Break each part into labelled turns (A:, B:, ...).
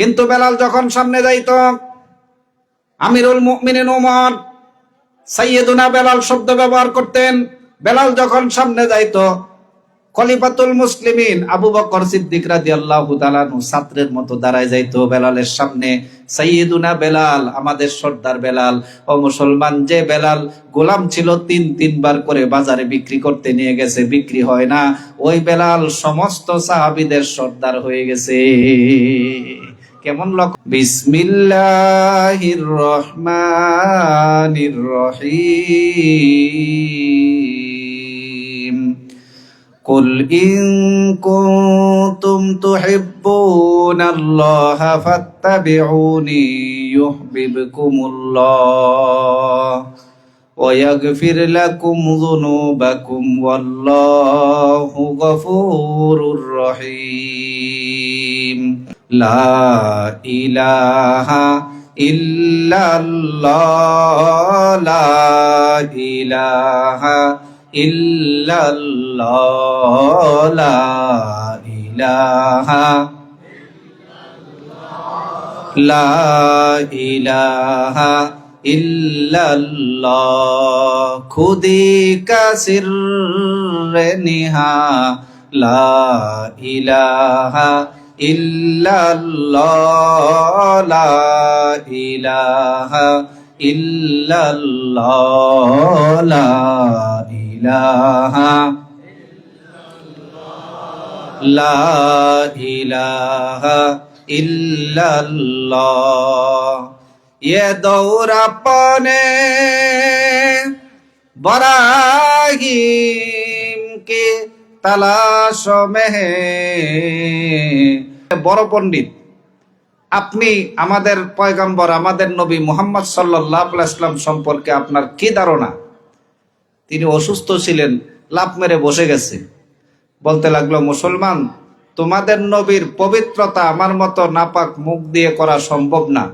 A: কিন্তু বেলাল যখন সামনে যাইতো, আমিরুল মুমিনিন ওমর সাইয়েদুনা বেলাল শব্দ ব্যবহার করতেন। বেলাল যখন সামনে যাইতো, খলিফাতুল মুসলিমিন আবু বকর সিদ্দিক রাদিয়াল্লাহু তাআলা ছাত্রের মতো দাঁড়ায় যাইতো বেলালের সামনে। সাইয়েদুনা বেলাল, আমাদের সর্দার বেলাল। ও মুসলমান, যে বেলাল গোলাম ছিল, তিনবার করে বাজারে বিক্রি করতে নিয়ে গেছে, বিক্রি হয় না, ওই বেলাল সমস্ত সাহাবীদের সর্দার হয়ে গেছে। কেমন লোক! বিসমিল্লাহির রহমানির রহিম। কুল ইন কুনতুম তুহিব্বুনাল্লাহা ফাত্তাবিউনি ইউহিব্বুকুমুল্লাহ ওয়া ইয়াগফির লাকুম যুনুবাকুম ওয়াল্লাহু গফুরুর রহিম। লা ইলাহা ইল্লাল্লাহ, লা ইলাহা ইল্লাল্লাহ, লা ইলাহা, লা ইলাহা ইল্লাল্লাহ, খুদি কা সিররে নিহা, লা ইলাহা ইল্লাল্লাহ, লা ইলাহা ইল্লাল্লাহ, লা ইলাহা, লা ইলাহা ইল্লাল্লাহ। ये दौर अपने बराहीम की तलाश में है। বড় পণ্ডিত, আপনি আমাদের পয়গম্বর, আমাদের নবী মুহাম্মদ সাল্লাল্লাহু আলাইহি ওয়াসাল্লাম সম্পর্কে আপনার কি ধারণা? তিনি অসুস্থ ছিলেন, লাফ মেরে বসে গেছে। বলতে লাগলো, মুসলমান, তোমাদের নবীর পবিত্রতা আমার মতো নাপাক মুখ দিয়ে করা সম্ভব না।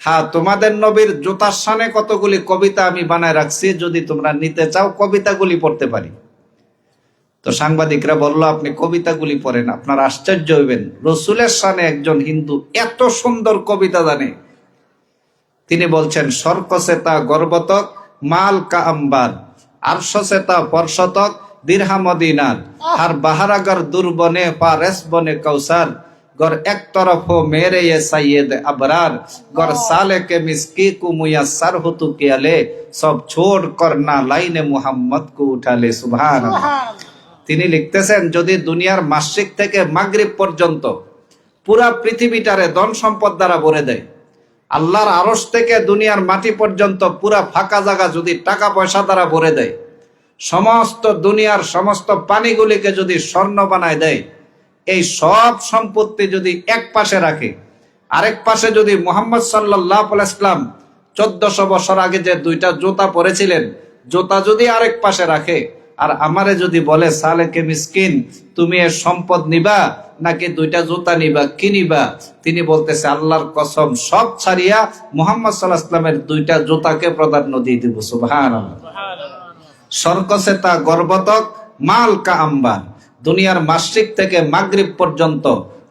A: হ্যাঁ, তোমাদের নবীর জুতার শানে কতগুলি কবিতা আমি বানায় রাখছি, যদি তোমরা নিতে চাও কবিতাগুলি পড়তে পারি। তো সাংবাদিকরা বলল, আপনি কবিতাগুলি পড়েন, আপনার আশ্চর্য হইবেন, রসুলের শানে একজন হিন্দু এত সুন্দর কবিতা জানে। তিনি বলছেন, সর্কসেতা গর্বতক মাল কা আম্বার, আরশসেতা পরশতক দিরহাম দিনার, আর বাহারাগর দুর্বনে পারেস বনে কৌসার, গর এক তরফ হো মেরে ये सैयद अबरार, गौर साले के मिस्की को मुयस्सर हो तू के ले, सब छोड़ कर ना लाइने मुहम्मद को उठा ले। सुबहानाल्लाह। তিনি লিখতেছেন, যদি দুনিয়ার মাশরিক থেকে মাগরিব পর্যন্ত পুরা পৃথিবীটারে ধন সম্পদ দ্বারা ভরে দেয়, আল্লাহর আরশ থেকে দুনিয়ার মাটি পর্যন্ত পুরা ফাঁকা জায়গা যদি টাকা পয়সা দ্বারা ভরে দেয়, সমস্ত দুনিয়ার সমস্ত পানিগুলিকে যদি স্বর্ণ বানায় দেয়, এই সব সম্পত্তি যদি এক পাশে রাখে, আরেক পাশে যদি মুহাম্মদ সাল্লাল্লাহু আলাইহি ওয়াসাল্লাম 1400 বছর আগে যে দুইটা জুতা পরেছিলেন, জুতা যদি আরেক পাশে রাখে, আর আমারে যদি বলে, সালেকে মিসকিন, তুমি এর সম্পদ নিবা নাকি দুইটা জুতা নিবা, কি নিবা? তিনি বলতেছে, আল্লাহর কসম, সব ছাড়িয়া মুহাম্মদ সাল্লাল্লাহু আলাইহি ওয়াসাল্লামের দুইটা জুতাকে প্রাধান্য দিয়ে দিব। সুবহানাল্লাহ। সর্কসেতা গর্বতক মাল কা আম্বার, দুনিয়ার মাশরিক থেকে মাগরিব পর্যন্ত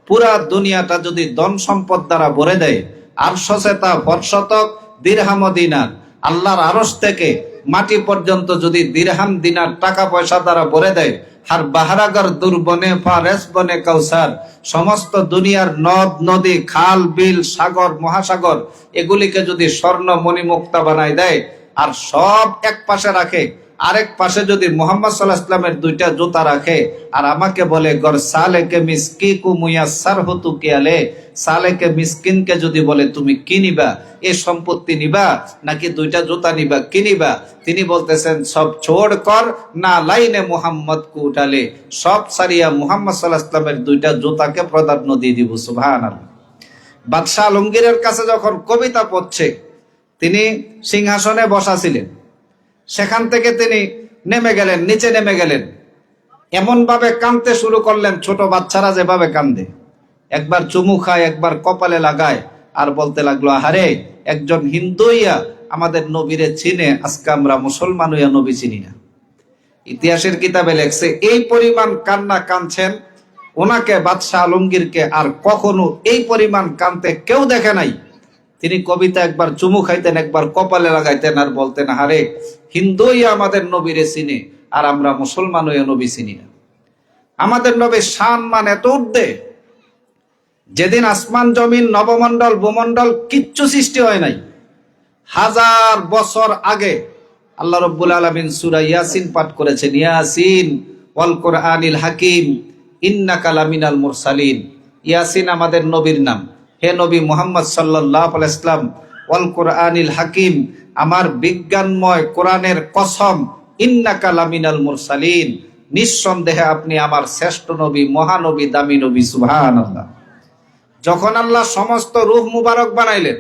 A: পুরা দুনিয়াটা যদি ধন সম্পদ দ্বারা ভরে দেয়, আরশসেতা ফরশতক দিরহাম দিনার, আল্লাহর আরশ থেকে মাটি পর্যন্ত যদি দিরহাম দিনার টাকা পয়সা দ্বারা ভরে দেয়, আর বাহারাগর দুর্বনে ফারেস বনে কৌসার, সমস্ত দুনিয়ার নদ নদী খাল বিল সাগর মহাসাগর এগুলিকে যদি স্বর্ণ মণিমুক্তা বানায় দেয়, আর সব এক পাশে রাখে, আরেক পাশে যদি মুহাম্মদ সাল্লাল্লাহু আলাইহি ওয়াসাল্লামের দুইটা জুতা রাখে, আর আমাকে বলে, গর সালেকে মিসকি কু মুয়াসসার হতু কিয়ালে, সালেকে মিসকিনকে যদি বলে, তুমি কি নিবা, এই সম্পত্তি নিবা নাকি দুইটা জুতা নিবা, কি নিবা? তিনি বলতেছেন, সব ছোড় কর না লাইনে মুহাম্মদ কু উঠালে, সব সারিয়া মুহাম্মদ সাল্লাল্লাহু আলাইহি ওয়াসাল্লামের দুইটা জুতাকে প্রাধান্য দিয়ে দিব। সুবহানাল্লাহ। বাদশাহ আলমগীরের কাছে যখন কবিতা পড়ছে, তিনি সিংহাসনে বসা ছিলেন, সেখান থেকে তিনি নেমে গেলেন, নিচে নেমে গেলেন, এমন ভাবে কাঁদতে শুরু করলেন, ছোট বাচ্চারা যেভাবে কান্দে, একবার চুমু খায়, একবার কপালে লাগায়, আর বলতে লাগলো, আহারে, একজন হিন্দু হইয়া আমাদের নবীরে চিনে, আজকে আমরা মুসলমান হইয়া নবী চিনি না। ইতিহাসের কিতাবে লেখছে, এই পরিমাণ কান্না কাঁদছেন ওনাকে বাদশাহ আলমগীরকে আর কখনো এই পরিমাণ কানতে কেউ দেখে নাই। তিনি কবিতা একবার চুমু খাইতেন, একবার কপালে লাগাইতেন আর বলতেন, হারে হিন্দুই আমাদের নবীরে চিনে আর আমরা মুসলমান হয়ে নবী চিনি না। আমাদের নবীর শান মান এত ঊর্ধ্বে, যেদিন আসমান জমিন নবমণ্ডল ভূমণ্ডল কিচ্ছু সৃষ্টি হয় নাই, 1000 বছর আগে আল্লাহ রাব্বুল আলামিন সূরা ইয়াসিন পাঠ করেছেন, ইয়াসিন ওয়াল কোরআনিল হাকিম ইন্নাকা লামিনাল মুরসালিন। ইয়াসিন আমাদের নবীর নাম। হে নবী মুহাম্মদ সাল্লাল্লাহু আলাইহি ওয়াসাল্লাম, ওয়াল কোরআনিল হাকিম, আমার বিজ্ঞানময় কোরআনের কসম, ইন্নাকা লামিনাল মুরসালিন, নিঃসন্দেহে আপনি আমার শ্রেষ্ঠ নবী, মহানবী, দামি নবী। সুবহানাল্লাহ। যখন আল্লাহ সমস্ত রূহ মুবারক বানাইলেন,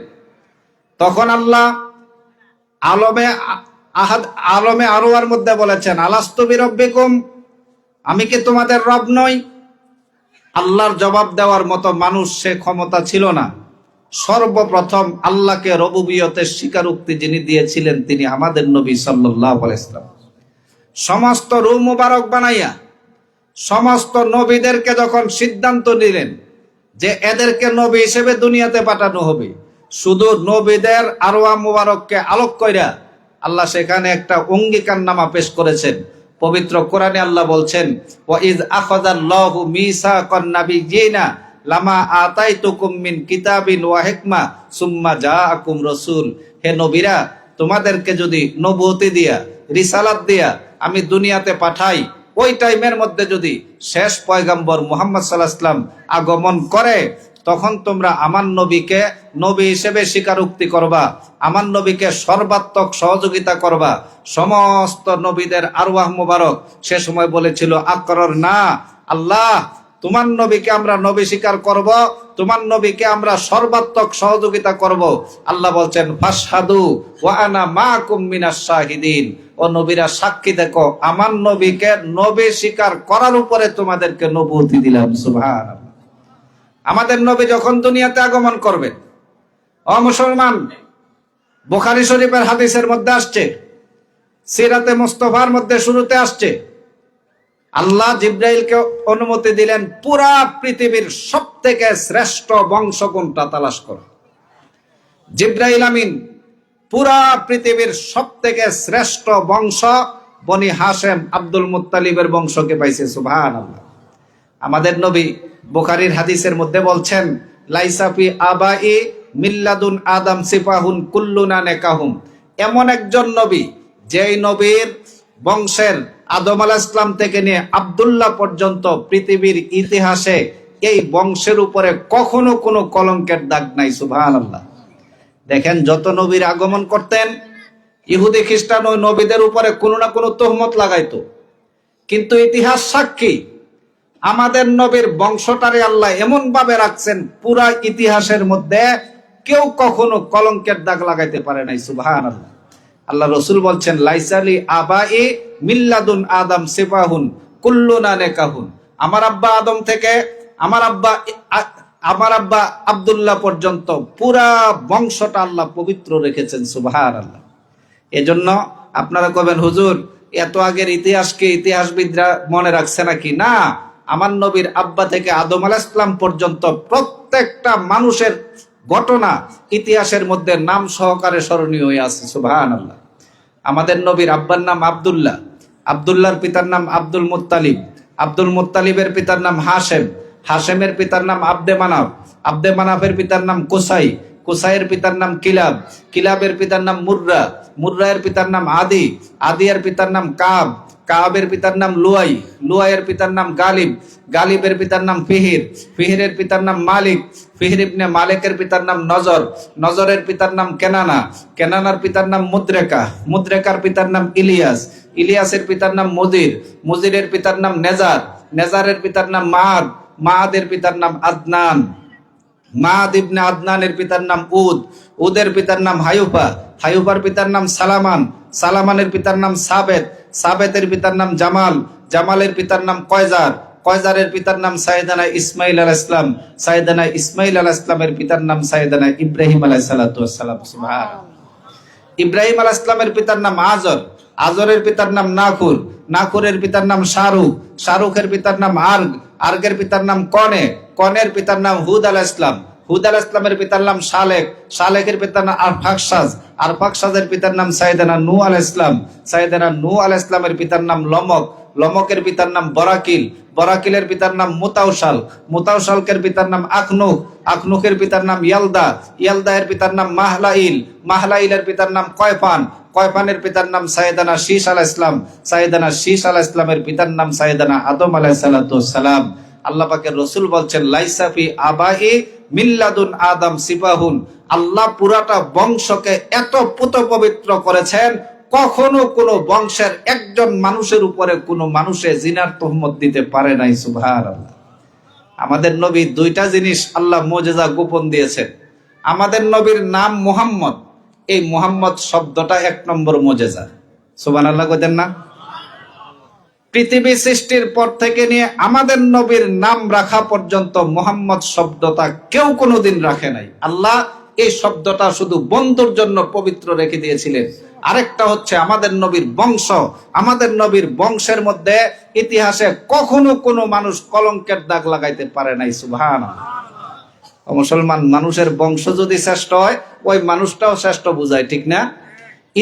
A: তখন আল্লাহ আলমে আরওয়ার মধ্যে বলেছেন, আলাস্তু বিরব্বিকুম, আমি কি তোমাদের রব নই? আল্লাহর জবাব দেওয়ার মতো মানুষ সে ক্ষমতা ছিল না। সর্বপ্রথম আল্লাহকে রবুবিয়তের স্বীকারোক্তি যিনি দিয়েছিলেন তিনি আমাদের নবী সাল্লাল্লাহু আলাইহি ওয়াসাল্লাম। সমস্ত রূহ মুবারক বানাইয়া সমস্ত নবীদেরকে যখন সিদ্ধান্ত নিলেন যে এদেরকে নবী হিসেবে দুনিয়াতে পাঠানো হবে, শুধু নবীদের আরওয়াহ মুবারককে আলোক কইরা আল্লাহ সেখানে একটা অঙ্গীকারনামা পেশ করেছেন। পবিত্র কোরআনে আল্লাহ বলছেন, ওয়া ইয আখাযাল্লাহু মিসাকান নাবিয়্যিনা লামা আতাইতুকুম মিন কিতাবিন ওয়া হিকমা সুম্মা জাআকুম রাসূল। হে নবীরা, তোমাদেরকে যদি নবুয়তি দিয়া, রিসালাত দিয়া আমি দুনিয়াতে পাঠাই, ওই টাইমের মধ্যে যদি শেষ পয়গম্বর মুহাম্মদ সাল্লাল্লাহু আলাইহি ওয়াসাল্লাম আগমন করে, তখন তোমরা আমার নবীকে নবী হিসেবে স্বীকারোক্তি করবা, আমার নবীকে সর্বাত্মক সহযোগিতা করবা। সমস্ত নবীদের আরওয়াহ মুবারক সে সময় বলেছিল, আকরর না আল্লাহ, তোমার নবীকে আমরা নবী স্বীকার করব, তোমার নবীকে আমরা সর্বাত্মক সহযোগিতা করব। আল্লাহ বলছেন, ফাশহাদু ওয়া আনা মাআকুম মিনাশ শাহিদিন। ও নবীরা সাক্ষী দেখো, আমার নবীকে নবী স্বীকার করার উপরে তোমাদেরকে নবুয়তি দিলাম। সুবহানাল্লাহ। আমাদের নবী যখন দুনিয়াতে আগমন করবেন, ও মুসলমান, বুখারী শরীফের হাদিসের মধ্যে আসছে, সিরাতে মুস্তাফার মধ্যে শুরুতে আসছে, আল্লাহ জিব্রাইলকে অনুমতি দিলেন পুরা পৃথিবীর সবথেকে শ্রেষ্ঠ বংশ কোনটা তালাশ করো। জিব্রাইল আমিন পুরা পৃথিবীর সবথেকে শ্রেষ্ঠ বংশ বনি হাশেম আব্দুল মুত্তালিবের বংশকে পাইছে। সুবহানাল্লাহ। আমাদের নবী বুখারীর হাদিসের মধ্যে বলছেন, লাইসা ফি আবাই মিল্লাদুন আদম সিফাহুন কুল্লুনা নেকাহুম। এমন একজন নবী, যেই নবীর বংশের আদম আলাইহিস সালাম থেকে নিয়ে আব্দুল্লাহ পর্যন্ত পৃথিবীর ইতিহাসে এই বংশের উপরে কখনো কোনো কলঙ্কের দাগ নাই। সুবহানাল্লাহ। দেখেন, যত নবীর আগমন করতেন, ইহুদি খ্রিস্টান ওই নবীদের উপরে কোনো না কোনো তহমত লাগাইতো, কিন্তু ইতিহাস সাক্ষী আমাদের নবীর বংশটারে আল্লাহ এমন ভাবে রাখছেন, পুরা ইতিহাসের মধ্যে কেউ কখনো কলঙ্কের দাগ লাগাইতে পারে নাই। সুবহানাল্লাহ। আল্লাহ রসুল বলছেন, লাইসালি আবাই মিল্লাদুন আদম সিফাহুন কুল্লুনা নেকাহুন। আমার আব্বা আদম থেকে আমার আব্বা আব্দুল্লাহ পর্যন্ত পুরা বংশটা আল্লাহ পবিত্র রেখেছেন। সুবহানাল্লাহ। এজন্য আপনারা কবেন, হুজুর এত আগের ইতিহাসকে ইতিহাসবিদরা মনে রাখছে নাকি? না, আমার নবীর আব্বা থেকে আদম আলাইহিস সালাম পর্যন্ত প্রত্যেকটা মানুষের ঘটনা ইতিহাসের মধ্যে নাম সহকারে স্মরণীয় হয়ে আছে। সুবহানাল্লাহ। আমাদের নবীর আব্বার নাম আব্দুল্লাহ, আব্দুল্লাহর পিতার নাম আব্দুল মুত্তালিব, আব্দুল মুত্তালিবের পিতার নাম হাশেম, হাশেমের পিতার নাম আব্দে মানাফ, আব্দে মানাফের পিতার নাম কুসাই, কুসাইয়ের পিতার নাম কিলাব, কিলাবের পিতার নাম মুররা, মুররায়ের পিতার নাম আদি, আদিয়ের পিতার নাম কাব, কাবের পিতার নাম লুয়াই, লুয়াইয়ের পিতার নাম গালিব, গালিবের পিতার নাম ফিহির, ফিহিরের পিতার নাম মালিক, ফিহির ইবনে মালিকের পিতার নাম নজর, নজরের পিতার নাম কেনানা, কেনানার পিতার নাম মুদ্রেকা, মুদ্রেকার পিতার নাম ইলিয়াস, ইলিয়াসের পিতার নাম মুজির, মুজিরের পিতার নাম নেজার, নেজারের পিতার নাম মাদ, মাদের পিতার নাম আদনান, মাদ ইবনে আদনানের পিতার নাম উদ, উদের পিতার নাম হায়ুফা, হায়ুফার পিতার নাম সালামান, সালামানের পিতার নাম সাবেত, সাবেতের পিতার নাম জামাল, জামালের পিতার নাম কয়জার, কয়জারের পিতার নাম সাইয়েদানা ইসমাইল আলাইহিস সালাম, সাইয়েদানা ইসমাইল আলাইহিস সালামের পিতার নাম সাইয়েদানা ইব্রাহিম আলাইহিস সালাতু ওয়াস সালাম। সুবহানাল্লাহ। ইব্রাহিম আলাইহিস সালামের পিতার নাম আজর, আজরের পিতার নাম নাকুর, নাকুরের পিতার নাম শাহরুখ, শাহরুখের পিতার নাম আর্গ, আর্গের পিতার নাম কনে, কনের পিতার নাম হুদ আলাইহিস সালাম, হুদ আলাইহিস সালামের পিতার নাম শালেক, শালেকের পিতার নাম আরফাকশাদ, আরফাকশাদের পিতার নাম সাইয়েদানা নূহ আলাইহিস সালাম, সাইয়েদানা নূহ আলাইহিস সালামের পিতার নাম লমক, লমকের পিতার নাম বরাকিল, বরাকিলের পিতার নাম মুতাওশাল, মুতাওশালকের পিতার নাম আখনুক, আখনুকের পিতার নাম ইয়ালদা, ইয়ালদাহের পিতার নাম মাহলাইল, মাহলাইলের পিতার নাম কয়ফান, কয়ফানের পিতার নাম সাইয়েদানা শীশ আলাইহিস সালাম, সাইয়েদানা শীশ আলাইহিস সালামের পিতার নাম সাইয়েদানা আদম আলাইহিস সালাম। আল্লাহ পাকের রাসূল বলছেন লাইসা ফি আবাই মিল্লাদুন আদম সিবাহুন, আল্লাহ পুরাটা বংশকে এত পুত পবিত্র করেছেন, কখনো কোনো বংশের একজন মানুষের উপরে কোনো মানুষে জিনার তহমত দিতে পারে নাই। সুবহানাল্লাহ। আমাদের নবী দুইটা জিনিস আল্লাহ মুজিজা গোপন দিয়েছেন। আমাদের নবীর নাম মুহাম্মদ, এই মুহাম্মদ শব্দটা এক নম্বর মুজিজা। সুবহানাল্লাহ কইতেন না? পৃথিবী সৃষ্টির পর থেকে নিয়ে আমাদের নবীর নাম রাখা পর্যন্ত মুহাম্মদ শব্দটা কেউ কোনোদিন রাখে নাই। আল্লাহ এই শব্দটা শুধু বন্ধুর জন্য পবিত্র রেখে দিয়েছিলেন। আরেকটা হচ্ছে আমাদের নবীর বংশ, আমাদের নবীর বংশের মধ্যে ইতিহাসে কখনো কোনো মানুষ কলঙ্কের দাগ লাগাইতে পারে নাই। সুবহানাল্লাহ। মুসলমান মানুষের বংশ যদি শ্রেষ্ঠ হয়, ওই মানুষটাও শ্রেষ্ঠ বুঝায়, ঠিক না?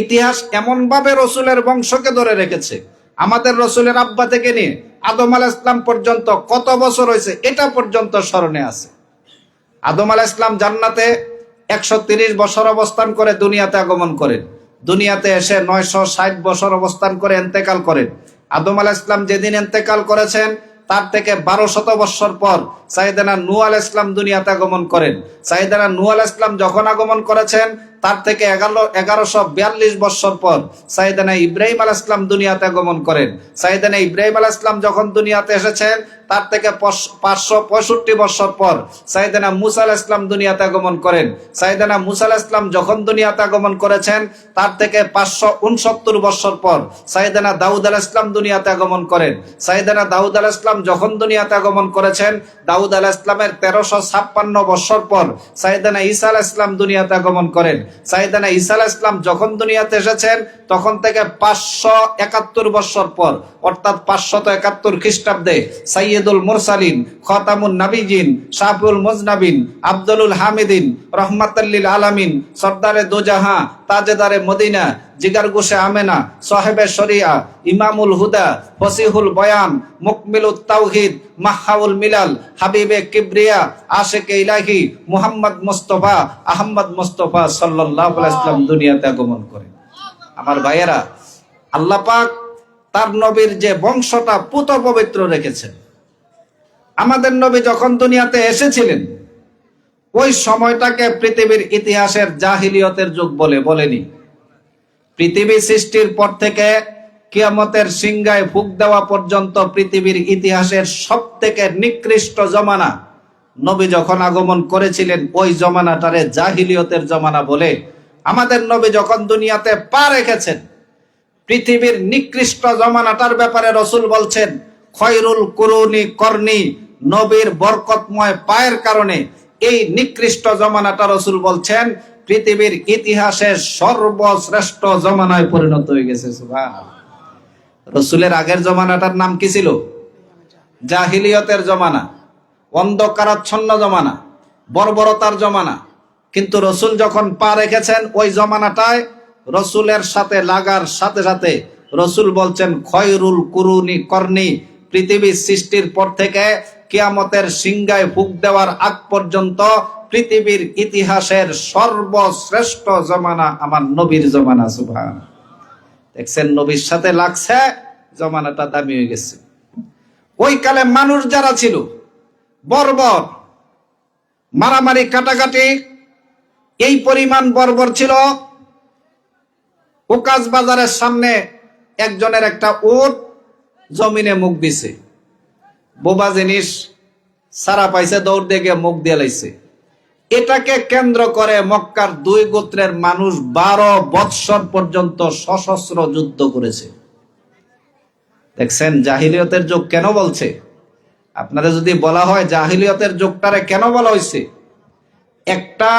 A: ইতিহাস এমন ভাবে রসুলের বংশকে ধরে রেখেছে, আমাদের রসুলের আব্বা থেকে নিয়ে আদম আলাইহিস সালাম পর্যন্ত কত বছর হয়েছে এটা পর্যন্ত স্মরণে আছে। আদম আলাইহিস সালাম জান্নাতে 130 বছর অবস্থান করে দুনিয়াতে আগমন করেন, দুনিয়াতে এসে 960 বছর অবস্থান করে ইন্তেকাল করেন। আদম আলাইহিস সালাম যেদিন ইন্তেকাল করেছেন তার থেকে 1200 বছর পর সাইয়েদানা নূহ আলাইহিস সালাম দুনিয়াতে আগমন করেন। সাইয়েদানা নূহ আলাইহিস সালাম যখন আগমন করেছেন তার থেকে 1142 বছর পর সাইয়েদানা ইব্রাহিম আলাইহিস সালাম দুনিয়াতে আগমন করেন। সাইয়েদানা ইব্রাহিম আলাইহিস সালাম যখন দুনিয়াতে এসেছেন তার থেকে 565 বছর পর সাইয়েদানা মুসা আলাইহিস সালাম দুনিয়াতে আগমন করেন। সাইয়েদানা মুসা আলাইহিস সালাম যখন দুনিয়াতে আগমন করেছেন তার থেকে 569 বছর পর সাইয়েদানা দাউদ আলাইহিস সালাম দুনিয়াতে আগমন করেন। সাইয়েদানা দাউদ আলাইহিস সালাম যখন দুনিয়াতে আগমন করেছেন, দাউদ আলাইহিস সালামের 1356 বছর পর সাইয়েদানা ঈসা আলাইহিস সালাম দুনিয়াতে আগমন করেন। সাইয়েদানা ঈসা আলাইহিস সালাম যখন দুনিয়াতে এসেছেন তখন থেকে 571 বছর পর অর্থাৎ 571 খ্রিস্টাব্দে সাইয়্যিদুল মুরসালিন, খাতামুন নাবিয়িন, শাফিউল মুজনাবিন, আব্দুল হামিদিন, রহমাতাল লিল আলামিন, সরদারে দোজাহা, তাজেদারে মদিনা, জিগার গোশে আমেনা, সাহেবে শরিয়া, ইমামুল হুদা, ফসিহুল বয়ান, মুকমিলুত তাওহীদ, মাহহাউল মিলাল, হাবিবে কিবরিয়া, আশিকে ইলাহি, মুহাম্মদ মুস্তাফা, আহমদ মুস্তাফা সাল্লাল্লাহু আলাইহি ওয়াসাল্লাম দুনিয়াতে আগমন করেন। আমার ভাইয়েরা, আল্লাহ পাক তার নবীর যে বংশটা পুত পবিত্র রেখেছেন। আমাদের নবী যখন দুনিয়াতে এসেছিলেন ওই সময়টাকে পৃথিবীর ইতিহাসের জাহিলিয়তের যুগ বলেনি। পৃথিবী সৃষ্টির পর থেকে কিয়ামতের সিংহায় ফুঁক দেওয়া পর্যন্ত পৃথিবীর ইতিহাসের সবথেকে নিকৃষ্ট জমানা নবী যখন আগমন করেছিলেন ওই জমানাটারে জাহিলিয়তের জমানা বলে। আমাদের নবী যখন দুনিয়াতে পা রেখেছেন পৃথিবীর নিকৃষ্ট জমানাটার ব্যাপারে রাসূল বলছেন খয়রুল কুরুনি করনি, নবীর বরকতময় পায়ের কারণে এই নিকৃষ্ট জমানাটা রাসূল বলছেন পৃথিবীর ইতিহাসের সর্বশ্রেষ্ঠ জমানায় পরিণত হয়ে গেছে। সুবহানাল্লাহ। রাসূলের আগের জমানাটার নাম কি ছিল? জাহিলিয়তের জমানা, অন্ধকারাচ্ছন্ন জমানা, বর্বরতার জমানা। কিন্তু রাসূল যখন পা রেখেছেন ওই জমানাটায় রাসূলের সাথে লাগার সাথে সাথে রাসূল বলছেন খয়রুল কুরুনি করনি, পৃথিবীর সৃষ্টির পর থেকে কিয়ামতের সিংহায় ফুঁক দেওয়ার আগ পর্যন্ত পৃথিবীর ইতিহাসের সর্বশ্রেষ্ঠ জমানা আমার নবীর জমানা। সুবহানাল্লাহ। দেখছেন, নবীর সাথে লাগছে, জমানাটা দামি হয়ে গেছে। ওই কালে মানুষ যারা ছিল বর্বর, মারামারি কাটাকাটি এই পরিমাণ বর্বর ছিল। ওকাজ বাজারের সামনে একজনের একটা উট জমিনে মুখ দিছে, বোবা জিনিস সারা পাইছে, দৌড় দিয়ে গিয়ে মুখ দিয়ে লাইছে। এটাকে কেন্দ্র করে মক্কার 2 গোত্রের মানুষ 12 বৎসর পর্যন্ত সশস্ত্র যুদ্ধ করেছে। দেখছেন জাহিলিয়তের যুগ কেন বলছে? আপনারা যদি বলা হয় জাহিলিয়তের যুগটারে কেন বলা হয়েছে, একটা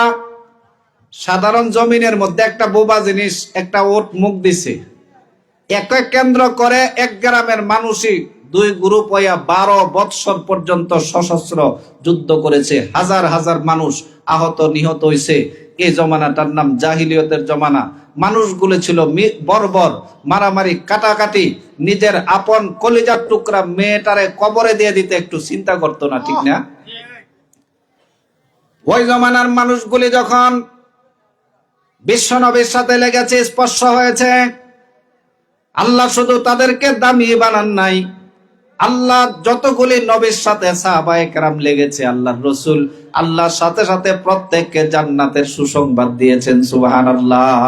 A: সাধারণ জমিনের মধ্যে একটা বোবা জিনিস একটা উট মুখ দিছে, এক কেন্দ্র করে এক গ্রামের মানুষই দুই গ্রুপ হইয়া 12 বৎসর পর্যন্ত সশস্ত্র যুদ্ধ করেছে। হাজার হাজার মানুষ আহত নিহত হয়েছে। এই জমানাটার নাম জাহিলিয়তের জমানা। মানুষগুলো ছিল বর্বর, মারামারি, কাটাকাটি। নিজের আপন কলিজার টুকরা মেয়েটারে কবরে দিয়ে দিতে একটু চিন্তা করতো না, ঠিক না? ওই জমানার মানুষগুলি যখন বিশ্বনবীর সাথে লেগেছে, স্পর্শ হয়েছে, আল্লাহ শুধু তাদেরকে দামি বানান নাই, আল্লাহ যতগুলি নবীর সাথে সাহাবায়ে কেরাম লেগেছে, আল্লাহর রাসূল আল্লাহর সাথে সাথে প্রত্যেককে জান্নাতের সুসংবাদ দিয়েছেন। সুবহানাল্লাহ।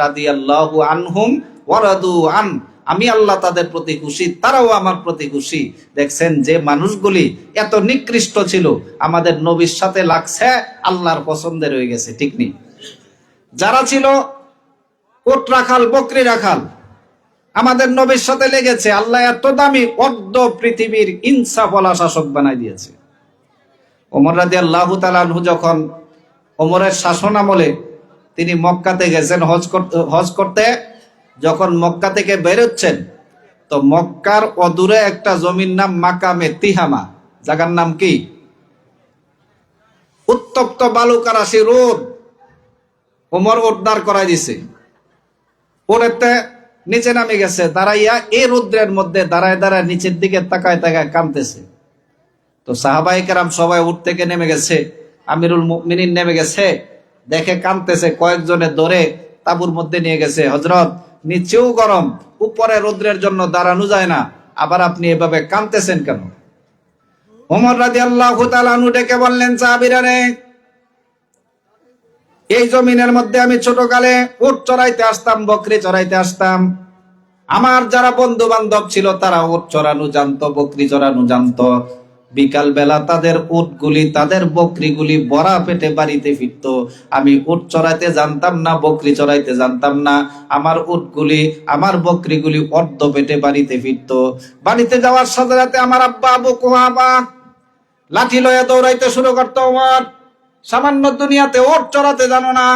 A: রাদিয়াল্লাহু আনহুম ওয়া রাদু আন। আমি আল্লাহ তাদের প্রতি খুশি, তারাও আমার প্রতি খুশি। দেখছেন যে মানুষগুলি এত নিকৃষ্ট ছিল, আমাদের নবীর সাথে লাগছে, আল্লাহর পছন্দের হয়ে গেছে, ঠিক নেই? যারা ছিল উট রাখাল, বকরি রাখাল, আমাদের নবীর সাথে লেগেছে, আল্লাহ এত দামি অর্ধ পৃথিবীর ইনসাফওয়ালা শাসক বানাই দিয়েছে। ওমর রাদিয়াল্লাহু তাআলা আনহু যখন ওমরের শাসন আমলে তিনি মক্কাতে গেছেন হজ করতে, যখন মক্কা থেকে বেরোচ্ছেন, তো মক্কার অদূরে একটা জমির নাম মাকামে তিহামা, জায়গার নাম কি? উত্তপ্ত বালুকারাশি রোদ। ওমর উদ্ধার করাই দিছে, পরেতে নিচে নামে গেছে, দাঁড়াইয়া এই রৌদ্রের মধ্যে দাঁড়ায় দাঁড়ায় নিচের দিকে তাকায় তাকায় কাঁদতেছে। তো সাহাবায়ে কেরাম সবাই উঠ থেকে নেমে গেছে, আমিরুল মুমিনিন নেমে গেছে, দেখে কাঁদতেছে, কয়েকজনে ধরে তাঁবুর মধ্যে নিয়ে গেছে। হযরত, নিচেও গরম, উপরে রৌদ্রের জন্য দাঁড়ানো যায় না, আবার আপনি এভাবে কাঁদতেছেন কেন? ওমর রাদিয়াল্লাহু তাআলা আনহু ডেকে বললেন, সাহাবীরা রে, এই জমিনের মধ্যে আমি ছোটকালে উট চড়াইতে আসতাম, বকরি চড়াইতে আসতাম। আমার যারা বন্ধু বান্ধব ছিল তারা উট চড়ানো জানতো, বকরি চড়ানো জানতো। বিকাল বেলা তাদের উটগুলি, তাদের বকরিগুলি ভরা পেটে বাড়িতে ফিরতো। আমি উট চড়াইতে জানতাম না, বকরি চড়াইতে জানতাম না। আমার উটগুলি, আমার বকরিগুলি অর্ধ পেটে বাড়িতে ফিরতো। বাড়িতে যাওয়ার সাথে সাথে আমার আব্বা আবু কুহাফা লাঠি লয়ে দৌড়াইতে শুরু করতো। আমার সামান্য দুনিয়াতে ওট চড়াতে জানো না,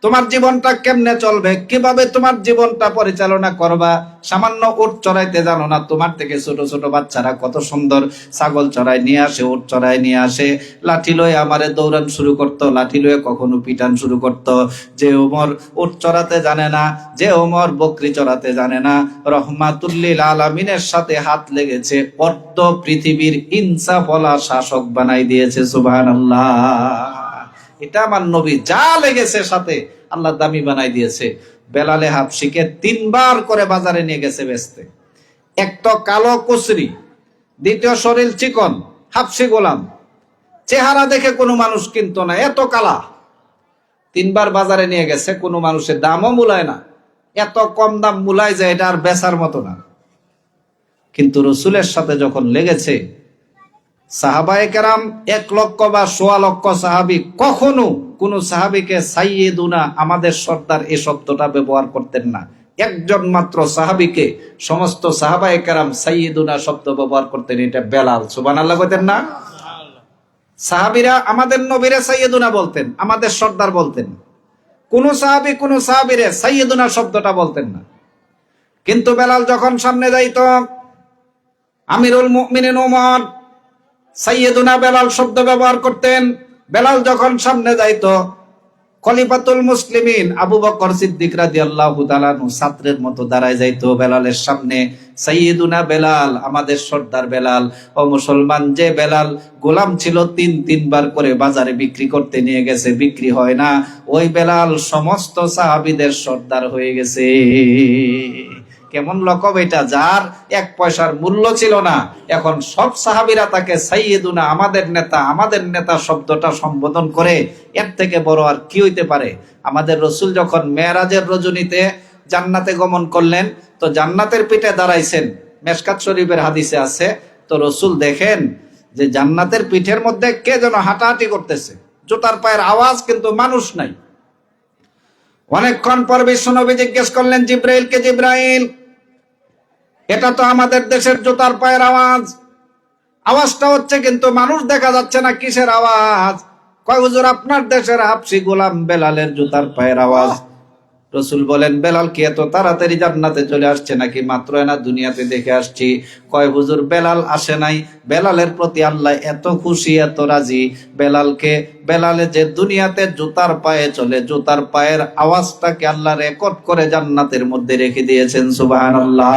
A: তোমার জীবনটা কেমনে চলবে, কিভাবে তোমার জীবনটা পরিচালনা করবা? সামান্য উট চড়াইতে জানো না। তোমার থেকে ছোট ছোট বাচ্চারা কত সুন্দর ছাগল চড়াই নিয়ে আসে, উট চড়াই নিয়ে আসে, লাঠি লয়ে আমারে দৌড়ান শুরু করতো, লাঠি লয়ে কখনো পিটান শুরু করতো। যে ওমর উট চড়াতে জানে না, যে ওমর বকরি চড়াতে জানে না, রহমাতুল্লিল আলামিনের সাথে হাত লেগেছে, অর্ধ পৃথিবীর ইনসাফওয়ালা শাসক বানাই দিয়েছে। সুবহানাল্লাহ। এটা আমার নবী, যা লেগেছে সাথে আল্লাহ দামি বানাই দিয়েছে। বেলালে হাবশিকে 3 বার করে বাজারে নিয়ে গেছে বেচতে। এক তো কালো কুচরি, দ্বিতীয় শরীর চিকন, হাবশি গোলাম, চেহারা দেখে কোনো মানুষ কিনতো না, এত কালা। 3 বার বাজারে নিয়ে গেছে, কোনো মানুষের দামও মূলায় না, এত কম দাম মূলায় যায়, এটা আর বেচার মতো না। কিন্তু রসুলের সাথে যখন লেগেছে, সাহাবায়ে কেরাম 1 লক্ষ বা 1.25 লক্ষ সাহাবী, কখনো কোন সাহাবীকে সাইয়েদুনা, আমাদের সর্দার, এই শব্দটা ব্যবহার করতেন না। একজন মাত্র সাহাবীকে সমস্ত সাহাবায়ে কেরাম সাইয়েদুনা শব্দ ব্যবহার করতেন, এটা বেলাল। সুবহানাল্লাহ বলতেন না? সাহাবীরা আমাদের নবীরে সাইয়েদুনা বলতেন, আমাদের সর্দার বলতেন। কোন সাহাবী কোন সাহাবীরে সাইয়েদুনা শব্দটা বলতেন না। কিন্তু বেলাল যখন সামনে যাইতো, আমিরুল মুমিনিন ওমর সাইয়েদুনা বেলাল শব্দ ব্যবহার করতেন। বেলাল যখন সামনে যাইতো, খলিফাতুল মুসলিমিন আবু বকর সিদ্দিক রাদিয়াল্লাহু তাআলা আনহু ছাত্রের মতো দাঁড়ায় যাইতো বেলালের সামনে। সাইয়েদুনা বেলাল, আমাদের সর্দার বেলাল। ও মুসলমান, যে বেলাল গোলাম ছিল, 3 বার করে বাজারে বিক্রি করতে নিয়ে গেছে, বিক্রি হয় না, ওই বেলাল সমস্ত সাহাবীদের সর্দার হয়ে গেছে। কেমন লকব এটা, যার 1 পয়সার মূল্য ছিল না, এখন সব সাহাবীরা তাকে সাইয়েদুনা, আমাদের নেতা, আমাদের নেতা শব্দটা সম্বোধন করে। এর থেকে বড় আর কি হইতে পারে? আমাদের রসুল যখন মেরাজের রজনীতে জান্নাতে গমন করলেন, তো জান্নাতের পিঠে দাঁড়াইছেন, মেশকাত শরীফের হাদিসে আছে। তো রসুল দেখেন যে জান্নাতের পিঠের মধ্যে কে যেন হাঁটাহাঁটি করতেছে, জুতার পায়ের আওয়াজ, কিন্তু মানুষ নাই। অনেকক্ষণ পর বিশ্বনবী জিজ্ঞেস করলেন জিব্রাইলকে, জিব্রাইল, এটা তো আমাদের দেশের জুতার পায়ের আওয়াজ, আওয়াজটা হচ্ছে কিন্তু মানুষ দেখা যাচ্ছে না, কিসের আওয়াজ? কয় হুজুর, আপনার দেশের হাবশি গোলাম বেলালের জুতার পায়ের আওয়াজ। রসুল বলেন, বেলাল কি এত তাড়াতাড়ি জান্নাতে চলে আসছে নাকি? মাত্র না দুনিয়াতে দেখে আসছি। কয় হুজুর, বেলাল আসে নাই, বেলালের প্রতি আল্লাহ এত খুশি, এত রাজি, বেলালে যে দুনিয়াতে জুতার পায়ে চলে, জুতার পায়ের আওয়াজটাকে আল্লাহ রেকর্ড করে জান্নাতের মধ্যে রেখে দিয়েছেন। সুবহানাল্লাহ।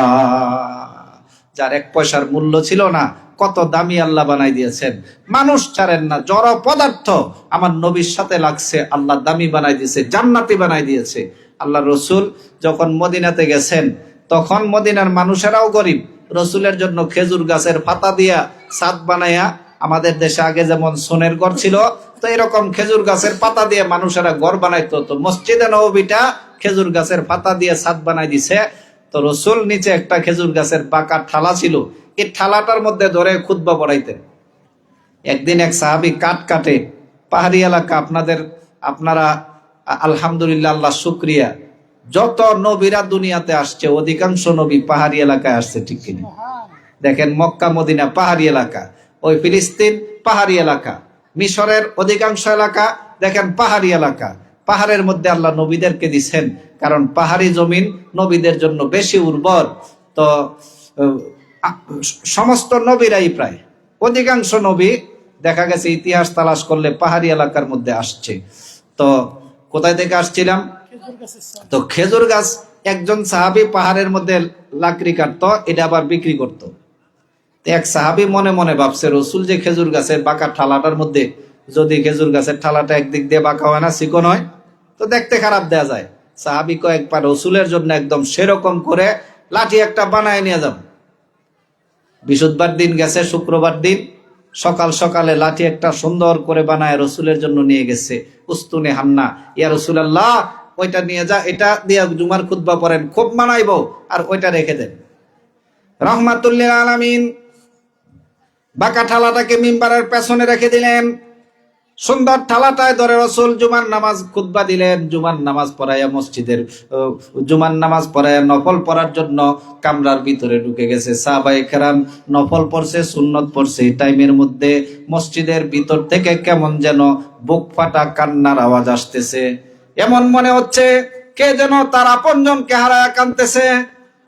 A: যার এক পয়সার মূল্য ছিল না, কত দামি আল্লাহ বানাই দিয়েছেন। মানুষ ছাড়েন না, জড় পদার্থ আমার নবীর সাথে লাগছে, আল্লাহ দামি বানাই দিয়েছে, জান্নাতি বানাই দিয়েছে। আল্লাহ রসুল যখন মদিনাতে গেছেন, তখন মদিনার মানুষেরাও গরিব। রসুলের জন্য খেজুর গাছের পাতা দিয়া ছাদ বানাইয়া, আমাদের দেশে আগে যেমন সোনের ঘর ছিল, তো এরকম খেজুর গাছের পাতা দিয়ে মানুষেরা ঘর বানাইতো। তো মসজিদে নববীটা খেজুর গাছের পাতা দিয়ে ছাদ বানাই দিছে। তো রসুল নিচে একটা খেজুর গাছের পাকা ঠালা ছিল, এই ঠালাটার মধ্যে ধরে খুতবা পড়াইতেন। একদিন এক সাহাবী কাঠ কাটে, পাহাড়ি এলাকা, আপনারা আলহামদুলিল্লাহ, আল্লাহ শুকরিয়া, যত নবীরা দুনিয়াতে আসছে অধিকাংশ নবী পাহাড়ি এলাকায় আসছে, ঠিক কিনা? দেখেন, মক্কা মদিনা পাহাড়ি এলাকা, ওই ফিলিস্তিন পাহাড়ি এলাকা, মিশরের অধিকাংশ এলাকা দেখেন পাহাড়ি এলাকা। পাহাড়ের মধ্যে আল্লাহ নবীদেরকে দিচ্ছেন, কারণ পাহাড়ি জমিন নবীদের জন্য বেশি উর্বর। তো সমস্ত নবীরাই, প্রায় অধিকাংশ নবী দেখা গেছে ইতিহাস তালাশ করলে পাহাড়ি এলাকার মধ্যে আসছে। তো কোথায় থেকে আসছিলাম? তো খেজুর গাছ, একজন সাহাবী পাহাড়ের মধ্যে লাকড়ি কাটতো, এটা আবার বিক্রি করতো। এক সাহাবী মনে মনে ভাবছে, রসুল যে খেজুর গাছের বাঁকা ঠালাটার মধ্যে, যদি খেজুর গাছের ঠালাটা একদিক দিয়ে বাঁকা হয় না, চিকন হয়, তো দেখতে খারাপ দেয়া যায়। সাহাবী কয়েকবার রসুলের জন্য একদম সেরকম করে লাঠি একটা বানায় নিয়ে যাব। বৃহস্পতিবার দিন গেছে, শুক্রবার দিন সকাল সকালে লাঠি একটা সুন্দর করে বানায় রসুলের জন্য নিয়ে গেছে। উস্তুনে হান্না, ইয়া রাসূলুল্লাহ, ওইটা নিয়ে যা, এটা দিয়ে জুমার খুতবা পড়েন, খুব মানাইবো, আর ওইটা রেখে দেন। রাহমাতুল লিল আলামিন বাঁকা ঠালাটাকে মিম্বারের পেছনে রেখে দিলেন। সুন্দর ঠালাটায় ধরে রসুল জুমার নামাজ খুতবা দিলেন। জুমার নামাজ পড়াইয়া জুমার নামাজ পড়াইয়া নফল পড়ার জন্য কামরার ভিতরে ঢুকে গেছে। সাহাবায়ে কেরাম নফল পড়ছে, সুন্নত পড়ছে। এই টাইমের মধ্যে মসজিদের ভিতর থেকে কেমন যেন বুক ফাটা কান্নার আওয়াজ আসতেছে। এমন মনে হচ্ছে কে যেন তার আপনজনকে হারায়া কাঁদতেছে।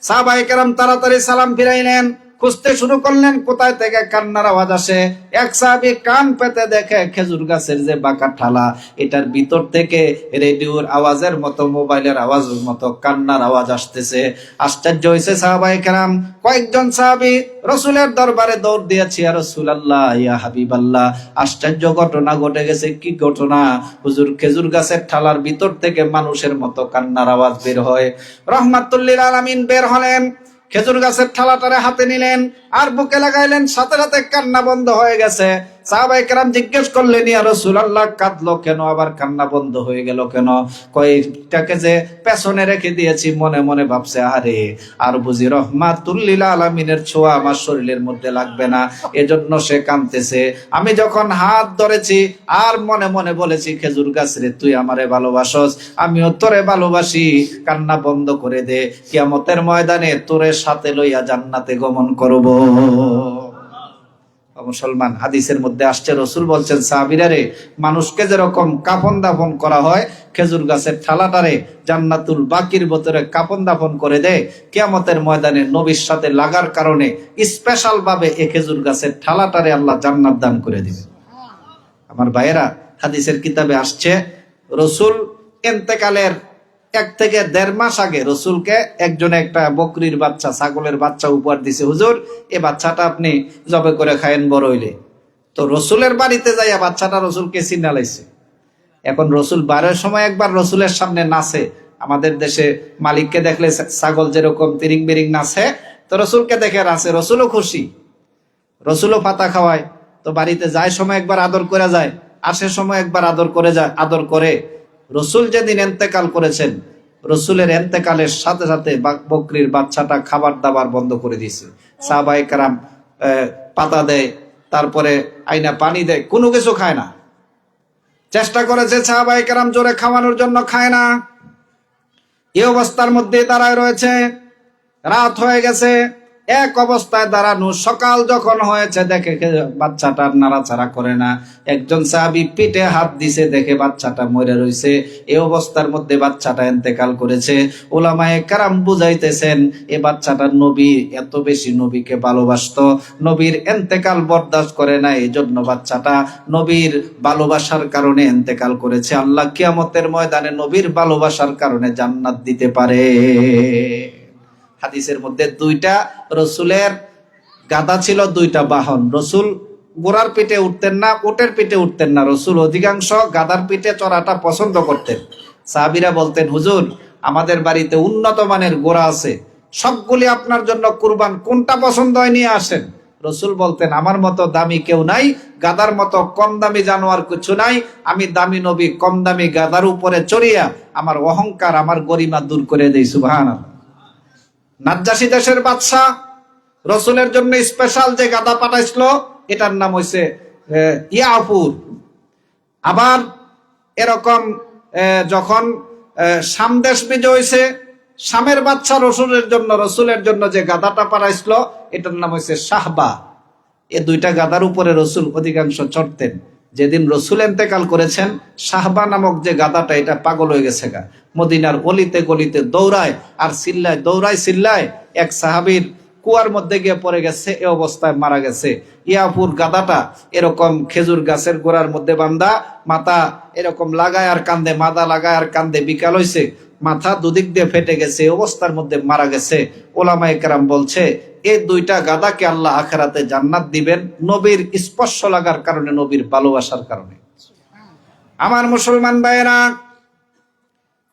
A: সাহাবায়ে কেরাম তাড়াতাড়ি সালাম ফিরাইলেন, খুঁজতে শুরু করলেন কোথায় থেকে কান্নার আওয়াজ আসে। এক সাহাবী কান পেতে দেখে খেজুর গাছের যে বাঁকা ঠালা, এটার ভিতর থেকে রেডিওর আওয়াজের মতো, মোবাইলের আওয়াজের মতো কান্নার আওয়াজ আসতেছে। আশ্চর্য হয়েছে সাহাবায়ে কেরাম। কয়েকজন সাহাবী রসুলের দরবারে দৌড় দিয়েছে, ইয়া রাসূলুল্লাহ, ইয়া হাবিবাল্লাহ, আশ্চর্য ঘটনা ঘটে গেছে। কি ঘটনা? হুজুর, খেজুর গাছের ঠালার ভিতর থেকে মানুষের মতো কান্নার আওয়াজ বের হয়। রাহমাতুল লিল আলামিন বের হলেন, খেজুর গাছের ঠালাটারে হাতে নিলেন, আর বুকে লাগাইলেন, সাথে সাথে কান্না বন্ধ হয়ে গেছে। সাহাবায়ে কেরাম জিজ্ঞেস করলেন, ইয়া রাসূলুল্লাহ, কাঁদলো কেন, আবার কান্না বন্ধ হয়ে গেল কেন? কয়েকটাকে যে পেছনে রেখে দিয়েছি। মনে মনে ভাবছে, আরে আর বুঝি রহমাতুল লিল আলামিনের ছোঁয়া আমার শরীরের মধ্যে লাগবে না, এজন্য সে কাঁদতেছে। আমি যখন হাত ধরেছি আর মনে মনে বলেছি, খেজুর গাছ রে, তুই আমারে ভালোবাসস, আমিও তোরে ভালোবাসি, কান্না বন্ধ করে দে, কিয়ামতের ময়দানে তোরে সাথে লইয়া জান্নাতে গমন করব। মুসলমান, হাদিসের মধ্যে আসছে, রসুল বলছেন, সাহাবীরা রে, মানুষকে যেরকম কাফন দাফন করা হয়, খেজুর গাছের ঠালাটারে জান্নাতুল বাকির ভিতরে কাফন দাফন করে দেয়। কিয়ামতের ময়দানে নবীর সাথে লাগার কারণে স্পেশাল ভাবে এই খেজুর গাছের ঠালাটারে আল্লাহ জান্নাত দান করে দিবে। আমার ভাইয়েরা, হাদিসের কিতাবে আসছে, রসুল ইন্তেকালের 1 থেকে 1.5 মাস আগে রসুলকে একজনে একটা বকরির বাচ্চা, ছাগলের বাচ্চা উপহার দিছে। হুজুর, এই বাচ্চাটা আপনি জবে করে খায়েন বড় হইলে। তো রসুলের বাড়িতে যাইয়া বাচ্চাটা রসুলকে চিনা লাইছে। এখন রসুল বারের সময় একবার রসুলের সামনে নাচে। আমাদের দেশে মালিককে দেখলে ছাগল যেরকম তিরিং বিরিং নাচে, তো রসুলকে দেখে নাচে। রসুলও খুশি, রসুলও পাতা খাওয়ায়। তো বাড়িতে যায় সময় একবার আদর করে যায়, আসে সময় একবার আদর করে যায়, আদর করে। রসুল যেদিন এন্তেকাল করেছেন, রসুলের এন্তেকালের সাথে সাথে বকরির বাচ্চাটা খাবার দাবার বন্ধ করে দিয়েছে। সাহাবায়ে কেরাম পাতা দেয়, তারপরে আইনা পানি দেয়, কোনো কিছু খায় না। চেষ্টা করেছে সাহাবায়ে কেরাম জোরে খাওয়ানোর জন্য, খায় না। এই অবস্থার মধ্যে দাঁড়ায় রয়েছে। রাত হয়ে গেছে, এক অবস্থায় দাঁড়ানো। সকাল যখন হয়েছে দেখে বাচ্চাটা নাড়াচাড়া করে না। একজন সাহাবী পিঠে হাত দিছে, দেখে বাচ্চাটা মরে রইছে। এই অবস্থার মধ্যে বাচ্চাটা ইন্তেকাল করেছে। উলামায়ে কেরাম বুঝাইতেছেন এ বাচ্চাটা নবী এত বেশি নবীকে ভালোবাসতো, নবীর ইন্তেকাল বরদাস্ত করে না, এই জন্য বাচ্চাটা নবীর ভালোবাসার কারণে ইন্তেকাল করেছে। আল্লাহ কিয়ামতের ময়দানে নবীর ভালোবাসার কারণে জান্নাত দিতে পারে। হাদিসের মধ্যে দুইটা রসুলের গাদা ছিল, দুইটা বাহন। রসুল ঘোড়ার পিঠে উঠতেন না, উটের পিঠে উঠতেন না। রসুল অধিকাংশ গাদার পিঠে চড়াটা পছন্দ করতেন। সাহাবীরা বলতেন, হুজুর আমাদের বাড়িতে উন্নত মানের ঘোড়া আছে, সবগুলি আপনার জন্য কুরবান, কোনটা পছন্দ হয় নিয়ে আসেন। রসুল বলতেন, আমার মতো দামি কেউ নাই, গাদার মতো কম দামি জানোয়ার কিছু নাই। আমি দামি নবী কম দামি গাদার উপরে চড়িয়া আমার অহংকার, আমার গরিমা দূর করে দেই। সুবহানাল্লাহ। নাজ্জাশী দেশের বাদশা রসুলের জন্য স্পেশাল যে গাদা পাঠাইছিল এটার নাম হইছে ইয়াফুর। আবার এরকম যখন শাম দেশ বিজয় হয়েছে, শামের বাদশা রসুলের জন্য যে গাদাটা পাঠাইছিল এটার নাম হইছে শাহবা। এই দুইটা গাদার উপরে রসুল অধিকাংশ চড়তেন। যেদিন রসুল ইন্তেকাল করেছেন, শাহবা নামক যে গাদাটা এটা পাগল হয়ে গেছে গা, মদিনার অলিতে গলিতে দৌড়ায় আর চিল্লায়, দৌড়ায় চিল্লায়, এক সাহাবীর কুয়ার মধ্যে গিয়ে পড়ে গেছে, এ অবস্থায় মারা গেছে। ইয়াফুর গাদাটা এরকম খেজুর গাছের গোড়ার মধ্যে বান্ধা, মাথা এরকম লাগায় আর কান্দে, মাথা লাগায় আর কান্দে। বিকাল হয়েছে, মাথা দুদিক দিয়ে ফেটে গেছে, অবস্থার মধ্যে মারা গেছে। ওলামায়ে কেরাম বলছে এই দুইটা গাদাকে আল্লাহ আখিরাতে জান্নাত দিবেন, নবীর স্পর্শ লাগার কারণে, নবীর ভালোবাসার কারণে। আমার মুসলমান ভাইয়েরা,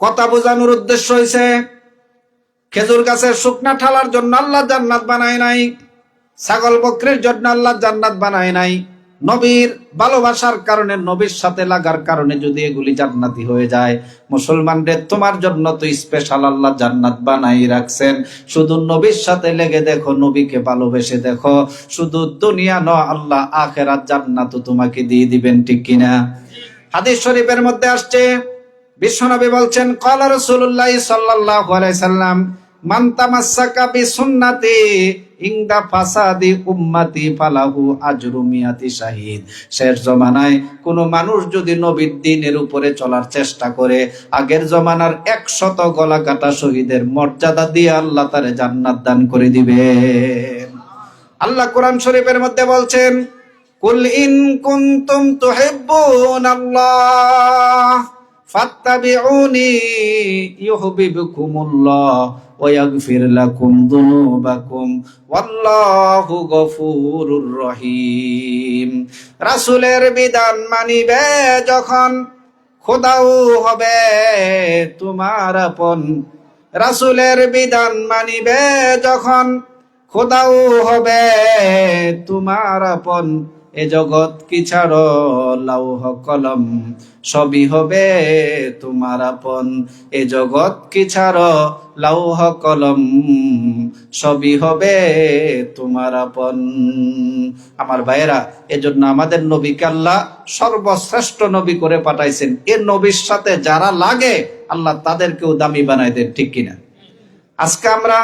A: কথা বোঝানোর উদ্দেশ্য হইছে খেজুর গাছের শুকনা ঠালার জন্য আল্লাহ জান্নাত বানায় নাই, ছাগল বকরির জন্য আল্লাহ জান্নাত বানায় নাই। নবীর ভালোবাসার কারণে, নবীর সাথে লাগার কারণে যদি এগুলি জান্নাতি হয়ে যায়, মুসলমানদের তোমার জন্য তো স্পেশাল আল্লাহ জান্নাত বানাই রাখছেন। শুধু নবীর সাথে লেগে দেখো, নবীকে ভালোবেসে দেখো, শুধু দুনিয়া নয়, আল্লাহ আখিরাত জান্নাত তোমাকে দিয়ে দিবেন, ঠিক কিনা? হাদিস শরীফের মধ্যে আসছে, বিশ্বনবী বলছেন, ক্বালা রাসূলুল্লাহ সাল্লাল্লাহু আলাইহি সাল্লাম, মান তামাসসাকা বিসুন্নতি ইনদা ফাসাদি উম্মতি ফালাহু আজরু মিয়াতি শাহীদ। শেষ জমানায় কোন মানুষ যদি নবীর দ্বীনের উপরে চলার চেষ্টা করে, আগের জমানার 100 গলা কাটা শহীদের মর্যাদা দিয়ে আল্লাহ তারে জান্নাত দান করে দিবেন। আল্লাহ কোরআন শরীফের মধ্যে বলছেন, কুল ইন কুনতুম তুহিব্বুনাল্লাহ ফাত্তাবিউনি ইউহিব্বুকুমুল্লাহ ওয়া ইয়াগফির লাকুম যুনুবাকুম ওয়াল্লাহু গফুরুর রহিম। রাসূলের বিধান মানিবে যখন, খোদাও হবে তোমার আপন। রাসূলের বিধান মানিবে যখন, খোদাও হবে তোমার আপন। এ জগৎ কি ছাড়ো লৌহ কলম, সবই হবে তোমার আপন। এ জগৎ কি ছাড়ো লৌহ কলম, সবই হবে তোমার আপন। আমার ভাইয়েরা, এজন্য আমাদের নবীকে আল্লাহ সর্বশ্রেষ্ঠ নবী করে পাঠাইছেন। এ নবীর সাথে যারা লাগে আল্লাহ তাদেরকেও দামি বানাই দেন, ঠিক কিনা? আজকে আমরা